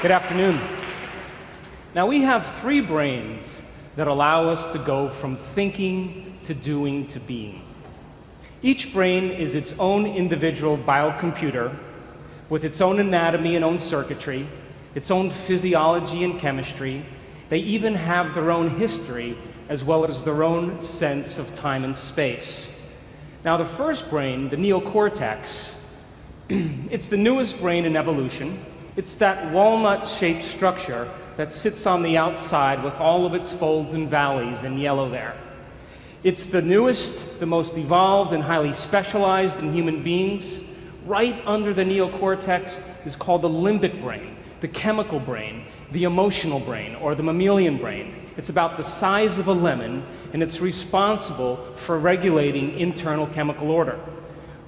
Good afternoon. Now, we have three brains that allow us to go from thinking to doing to being. Each brain is its own individual biocomputer with its own anatomy and own circuitry, its own physiology and chemistry. They even have their own history as well as their own sense of time and space. Now, the first brain, the neocortex, it's the newest brain in evolution. It's that walnut-shaped structure that sits on the outside with all of its folds and valleys in yellow there. It's the newest, the most evolved and highly specialized in human beings. Right under the neocortex is called the limbic brain, the chemical brain, the emotional brain, or the mammalian brain. It's about the size of a lemon, and it's responsible for regulating internal chemical order.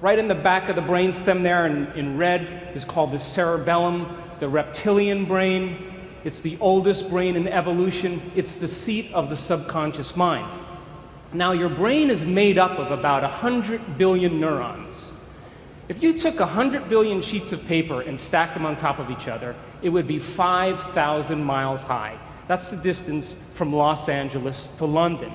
Right in the back of the brainstem there in red is called the cerebellum, the reptilian brain. It's the oldest brain in evolution. It's the seat of the subconscious mind. Now, your brain is made up of about 100 billion neurons. If you took 100 billion sheets of paper and stacked them on top of each other, it would be 5,000 miles high. That's the distance from Los Angeles to London.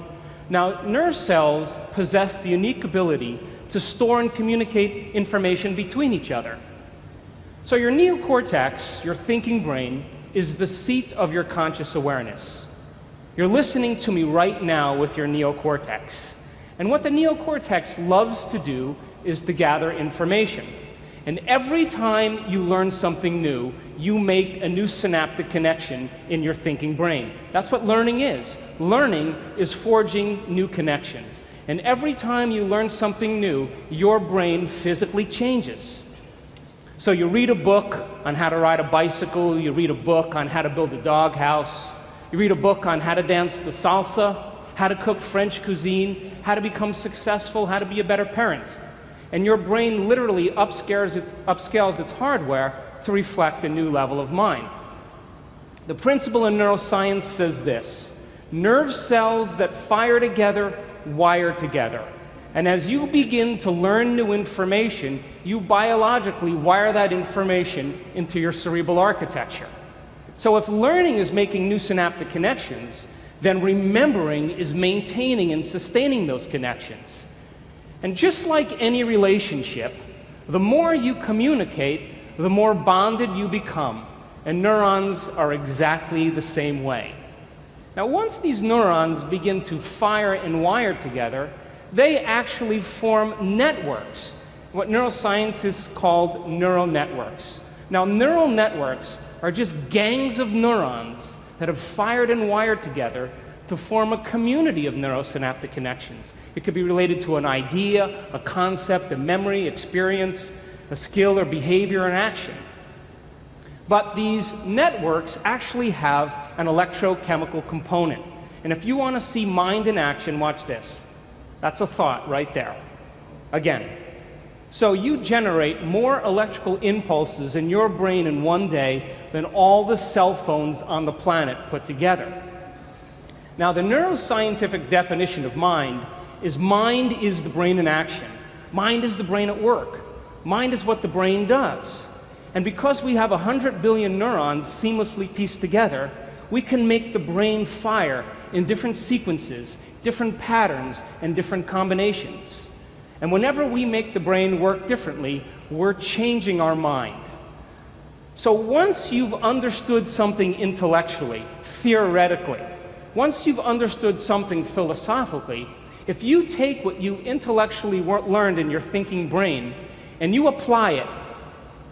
Now, nerve cells possess the unique ability to store and communicate information between each other. So your neocortex, your thinking brain, is the seat of your conscious awareness. You're listening to me right now with your neocortex. And what the neocortex loves to do is to gather information. And every time you learn something new, you make a new synaptic connection in your thinking brain. That's what learning is. Learning is forging new connections. And every time you learn something new, your brain physically changes. So you read a book on how to ride a bicycle, you read a book on how to build a doghouse, you read a book on how to dance the salsa, how to cook French cuisine, how to become successful, how to be a better parent. And your brain literally upscales its hardware to reflect a new level of mind. The principle in neuroscience says this: nerve cells that fire together wire together. And as you begin to learn new information, you biologically wire that information into your cerebral architecture. So if learning is making new synaptic connections, then remembering is maintaining and sustaining those connections. And just like any relationship, the more you communicate, the more bonded you become. And neurons are exactly the same way. Now, once these neurons begin to fire and wire together, they actually form networks, what neuroscientists call neural networks. Now, neural networks are just gangs of neurons that have fired and wired together to form a community of neurosynaptic connections. It could be related to an idea, a concept, a memory, experience, a skill or behavior and action. But these networks actually have an electrochemical component. And if you want to see mind in action, watch this. That's a thought right there. Again. So you generate more electrical impulses in your brain in one day than all the cell phones on the planet put together. Now, the neuroscientific definition of mind is the brain in action. Mind is the brain at work. Mind is what the brain does. And because we have 100 billion neurons seamlessly pieced together, we can make the brain fire in different sequences, different patterns, and different combinations. And whenever we make the brain work differently, we're changing our mind. So once you've understood something intellectually, theoretically, once you've understood something philosophically, if you take what you intellectually learned in your thinking brain and you apply it,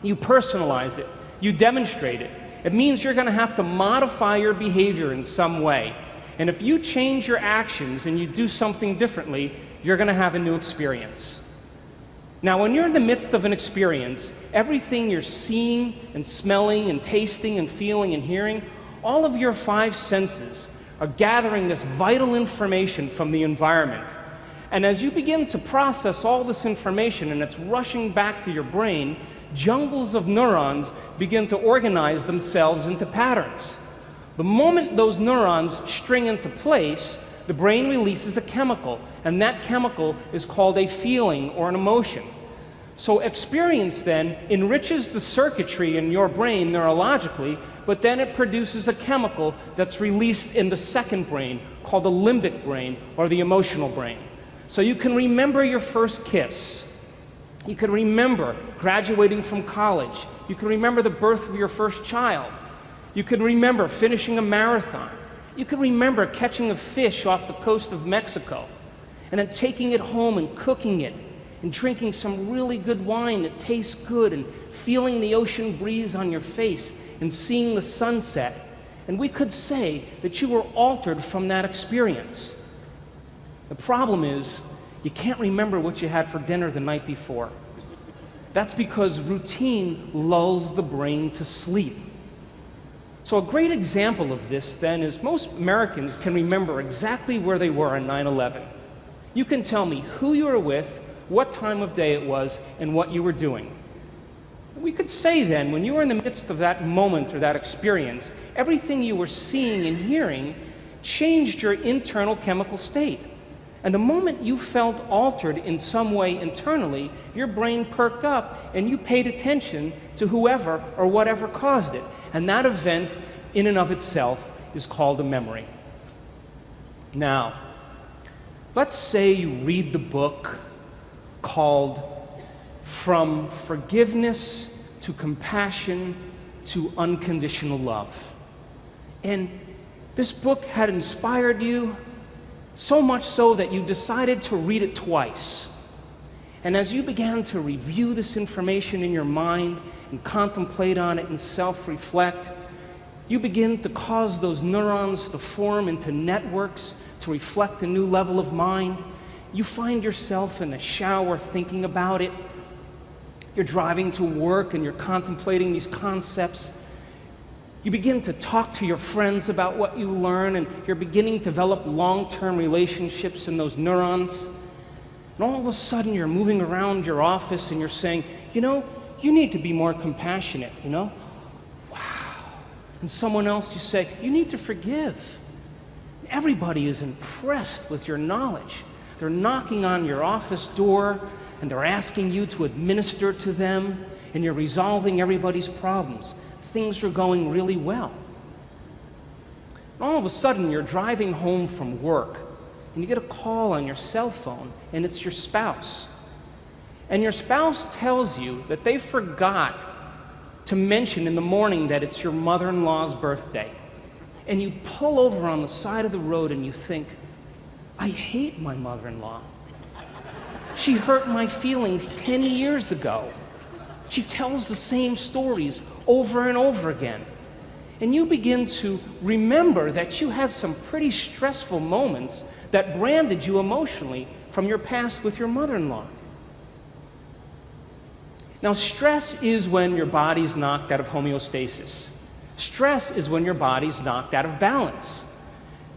you personalize it, you demonstrate it, it means you're going to have to modify your behavior in some way. And if you change your actions and you do something differently, you're going to have a new experience. Now, when you're in the midst of an experience, everything you're seeing and smelling and tasting and feeling and hearing, all of your five senses are gathering this vital information from the environment. And as you begin to process all this information and it's rushing back to your brain, jungles of neurons begin to organize themselves into patterns. The moment those neurons string into place, the brain releases a chemical, and that chemical is called a feeling or an emotion. So experience then enriches the circuitry in your brain neurologically, but then it produces a chemical that's released in the second brain called the limbic brain, or the emotional brain. So you can remember your first kiss. You can remember graduating from college. You can remember the birth of your first child. You can remember finishing a marathon. You can remember catching a fish off the coast of Mexico and then taking it home and cooking it and drinking some really good wine that tastes good and feeling the ocean breeze on your face and seeing the sunset. And we could say that you were altered from that experience. The problem is, you can't remember what you had for dinner the night before. That's because routine lulls the brain to sleep. So a great example of this then is most Americans can remember exactly where they were on 9/11. You can tell me who you were with, what time of day it was, and what you were doing. We could say then, when you were in the midst of that moment or that experience, everything you were seeing and hearing changed your internal chemical state. And the moment you felt altered in some way internally, your brain perked up and you paid attention to whoever or whatever caused it. And that event, in and of itself, is called a memory. Now, let's say you read the book called From Forgiveness to Compassion to Unconditional Love. And this book had inspired you so much so that you decided to read it twice. And as you began to review this information in your mind and contemplate on it and self-reflect, you begin to cause those neurons to form into networks to reflect a new level of mind. You find yourself in the shower thinking about it. You're driving to work and you're contemplating these concepts. You begin to talk to your friends about what you learn, and you're beginning to develop long-term relationships in those neurons. And all of a sudden you're moving around your office and you're saying, you know, you need to be more compassionate, you know? Wow. And someone else, you say, you need to forgive. Everybody is impressed with your knowledge. They're knocking on your office door and they're asking you to administer to them, and you're resolving everybody's problems. Things are going really well. And all of a sudden, you're driving home from work, and you get a call on your cell phone, and it's your spouse. And your spouse tells you that they forgot to mention in the morning that it's your mother-in-law's birthday. And you pull over on the side of the road and you think, I hate my mother-in-law. She hurt my feelings 10 years ago. She tells the same stories over and over again. And you begin to remember that you had some pretty stressful moments that branded you emotionally from your past with your mother-in-law. Now, stress is when your body's knocked out of homeostasis. Stress is when your body's knocked out of balance.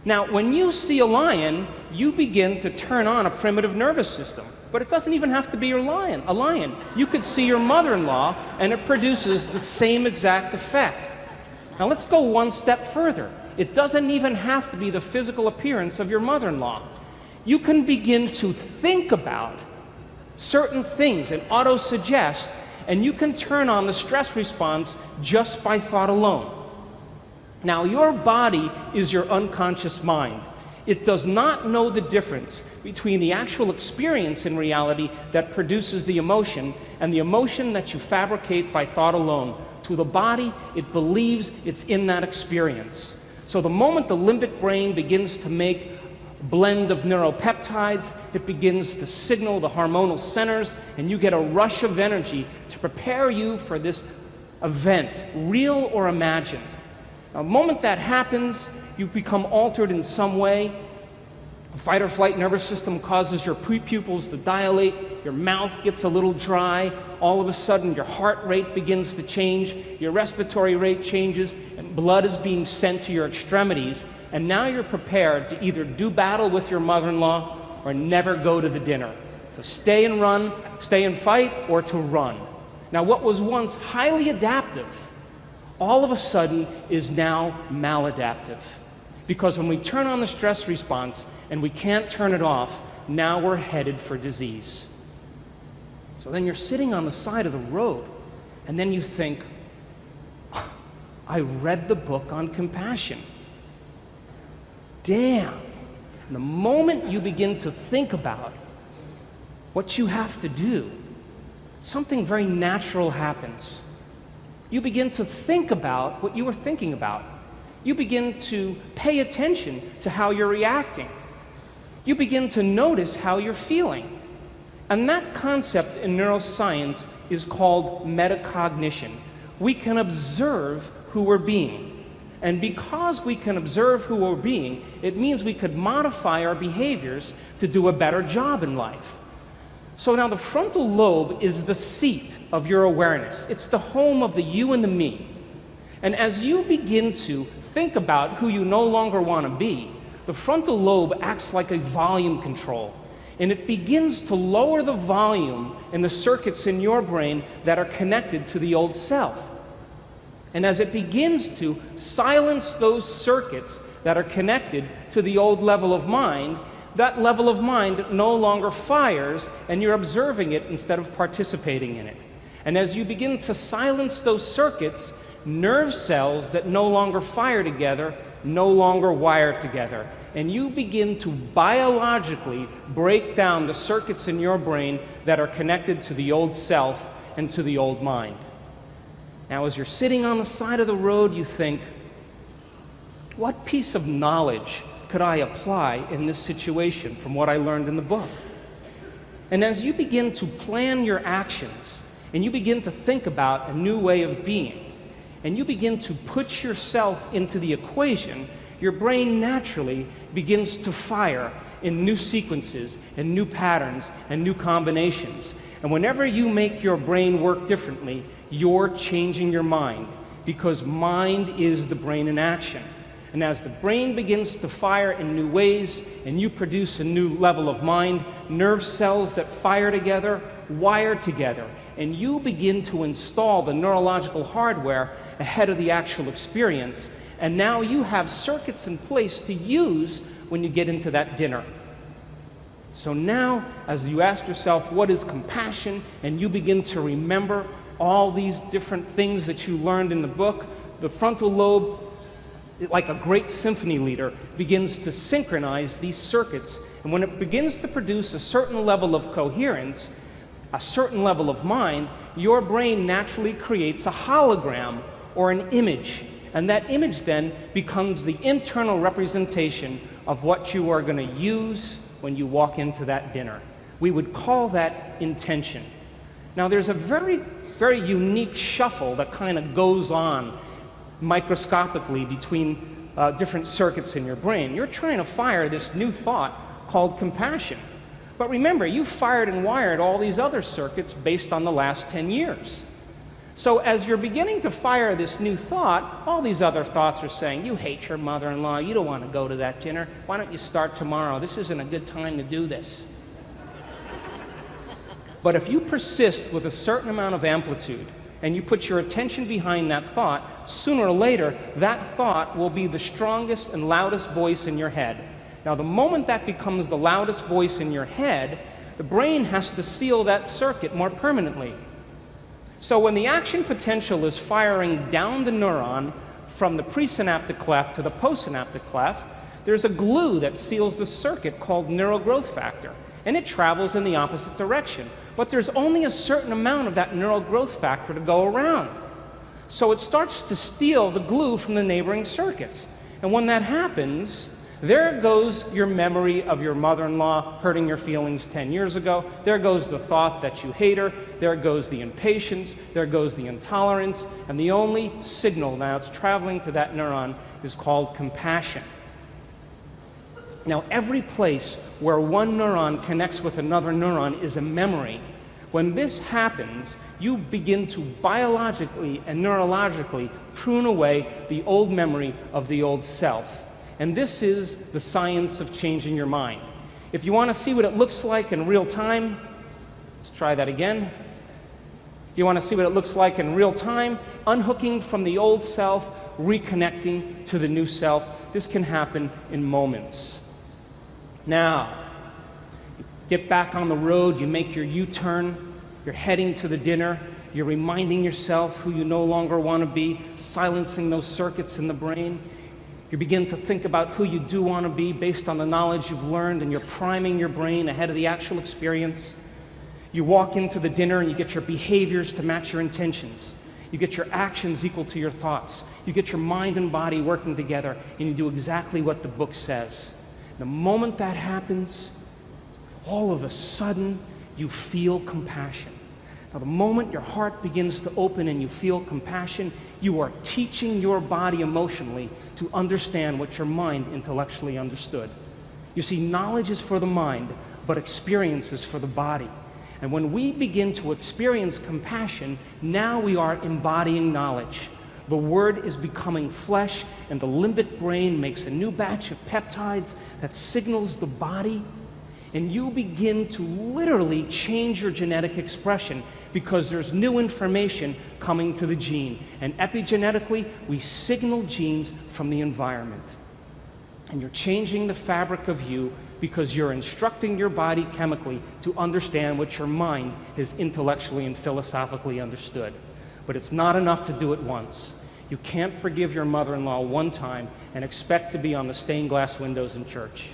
Now, when you see a lion, you begin to turn on a primitive nervous system. But it doesn't even have to be a lion. You could see your mother-in-law, and it produces the same exact effect. Now, let's go one step further. It doesn't even have to be the physical appearance of your mother-in-law. You can begin to think about certain things and auto-suggest, and you can turn on the stress response just by thought alone. Now, your body is your unconscious mind. It does not know the difference between the actual experience in reality that produces the emotion and the emotion that you fabricate by thought alone. To the body, it believes it's in that experience. So the moment the limbic brain begins to make a blend of neuropeptides, it begins to signal the hormonal centers, and you get a rush of energy to prepare you for this event, real or imagined. Now, the moment that happens, you become altered in some way. The fight or flight nervous system causes your pupils to dilate, your mouth gets a little dry, all of a sudden your heart rate begins to change, your respiratory rate changes, and blood is being sent to your extremities, and now you're prepared to either do battle with your mother-in-law or never go to the dinner. To stay and run, stay and fight, or to run. Now, what was once highly adaptive, all of a sudden is now maladaptive. Because when we turn on the stress response and we can't turn it off, now we're headed for disease. So then you're sitting on the side of the road, and then you think, I read the book on compassion. Damn. And the moment you begin to think about what you have to do, something very natural happens. You begin to think about what you were thinking about. You begin to pay attention to how you're reacting. You begin to notice how you're feeling. And that concept in neuroscience is called metacognition. We can observe who we're being. And because we can observe who we're being, it means we could modify our behaviors to do a better job in life. So now the frontal lobe is the seat of your awareness. It's the home of the you and the me. And as you begin to think about who you no longer want to be, the frontal lobe acts like a volume control. And it begins to lower the volume in the circuits in your brain that are connected to the old self. And as it begins to silence those circuits that are connected to the old level of mind, that level of mind no longer fires, and you're observing it instead of participating in it. And as you begin to silence those circuits, nerve cells that no longer fire together no longer wire together. And you begin to biologically break down the circuits in your brain that are connected to the old self and to the old mind. Now, as you're sitting on the side of the road, you think, what piece of knowledge could I apply in this situation from what I learned in the book? And as you begin to plan your actions, and you begin to think about a new way of being, and you begin to put yourself into the equation, your brain naturally begins to fire in new sequences and new patterns and new combinations. And whenever you make your brain work differently, you're changing your mind, because mind is the brain in action. And as the brain begins to fire in new ways and you produce a new level of mind, nerve cells that fire together wire together, and you begin to install the neurological hardware ahead of the actual experience. And now you have circuits in place to use when you get into that dinner. So now, as you ask yourself, what is compassion? And you begin to remember all these different things that you learned in the book, the frontal lobe, like a great symphony leader, begins to synchronize these circuits. And when it begins to produce a certain level of coherence, a certain level of mind, your brain naturally creates a hologram or an image. And that image then becomes the internal representation of what you are going to use when you walk into that dinner. We would call that intention. Now, there's a very, very unique shuffle that kind of goes on microscopically between different circuits in your brain. You're trying to fire this new thought called compassion. But remember, you fired and wired all these other circuits based on the last 10 years. So as you're beginning to fire this new thought, all these other thoughts are saying, you hate your mother-in-law, you don't want to go to that dinner, why don't you start tomorrow? This isn't a good time to do this. But if you persist with a certain amount of amplitude, and you put your attention behind that thought, sooner or later, that thought will be the strongest and loudest voice in your head. Now, the moment that becomes the loudest voice in your head, the brain has to seal that circuit more permanently. So when the action potential is firing down the neuron from the presynaptic cleft to the postsynaptic cleft, there's a glue that seals the circuit called neural growth factor, and it travels in the opposite direction. But there's only a certain amount of that neural growth factor to go around. So it starts to steal the glue from the neighboring circuits. And when that happens, there goes your memory of your mother-in-law hurting your feelings 10 years ago. There goes the thought that you hate her. There goes the impatience. There goes the intolerance. And the only signal now that's traveling to that neuron is called compassion. Now, every place where one neuron connects with another neuron is a memory. When this happens, you begin to biologically and neurologically prune away the old memory of the old self. And this is the science of changing your mind. If you want to see what it looks like in real time, let's try that again. You want to see what it looks like in real time, unhooking from the old self, reconnecting to the new self. This can happen in moments. Now, get back on the road, you make your U-turn, You're heading to the dinner. You're reminding yourself who you no longer want to be, silencing those circuits in the brain. You begin to think about who you do want to be based on the knowledge you've learned, and you're priming your brain ahead of the actual experience. You walk into the dinner and you get your behaviors to match your intentions. You get your actions equal to your thoughts. You get your mind and body working together, and you do exactly what the book says. The moment that happens, all of a sudden, you feel compassion. Now, the moment your heart begins to open and you feel compassion, you are teaching your body emotionally to understand what your mind intellectually understood. You see, knowledge is for the mind, but experience is for the body. And when we begin to experience compassion, now we are embodying knowledge. The word is becoming flesh, and the limbic brain makes a new batch of peptides that signals the body, and you begin to literally change your genetic expression because there's new information coming to the gene. And epigenetically, we signal genes from the environment. And you're changing the fabric of you because you're instructing your body chemically to understand what your mind has intellectually and philosophically understood. But it's not enough to do it once. You can't forgive your mother-in-law one time and expect to be on the stained glass windows in church.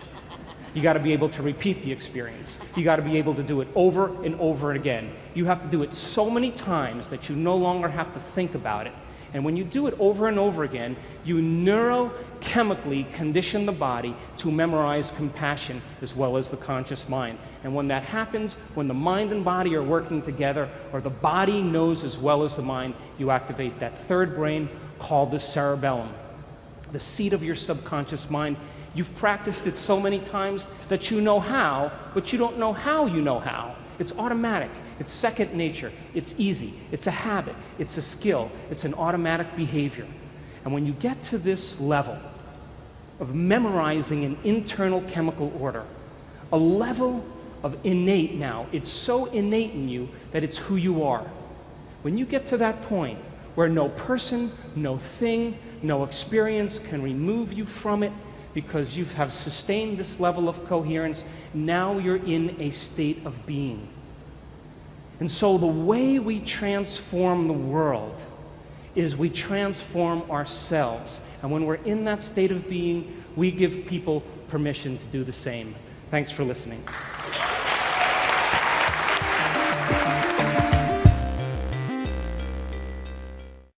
You got to be able to repeat the experience. You got to be able to do it over and over again. You have to do it so many times that you no longer have to think about it. And when you do it over and over again, you neurochemically condition the body to memorize compassion as well as the conscious mind. And when that happens, when the mind and body are working together, or the body knows as well as the mind, you activate that third brain called the cerebellum, the seat of your subconscious mind. You've practiced it so many times that you know how, but you don't know how you know how. It's automatic. It's second nature. It's easy. It's a habit. It's a skill. It's an automatic behavior. And when you get to this level of memorizing an internal chemical order, a level of innate now, it's so innate in you that it's who you are. When you get to that point where no person, no thing, no experience can remove you from it, because you have sustained this level of coherence, now you're in a state of being. And so the way we transform the world is we transform ourselves. And when we're in that state of being, we give people permission to do the same. Thanks for listening.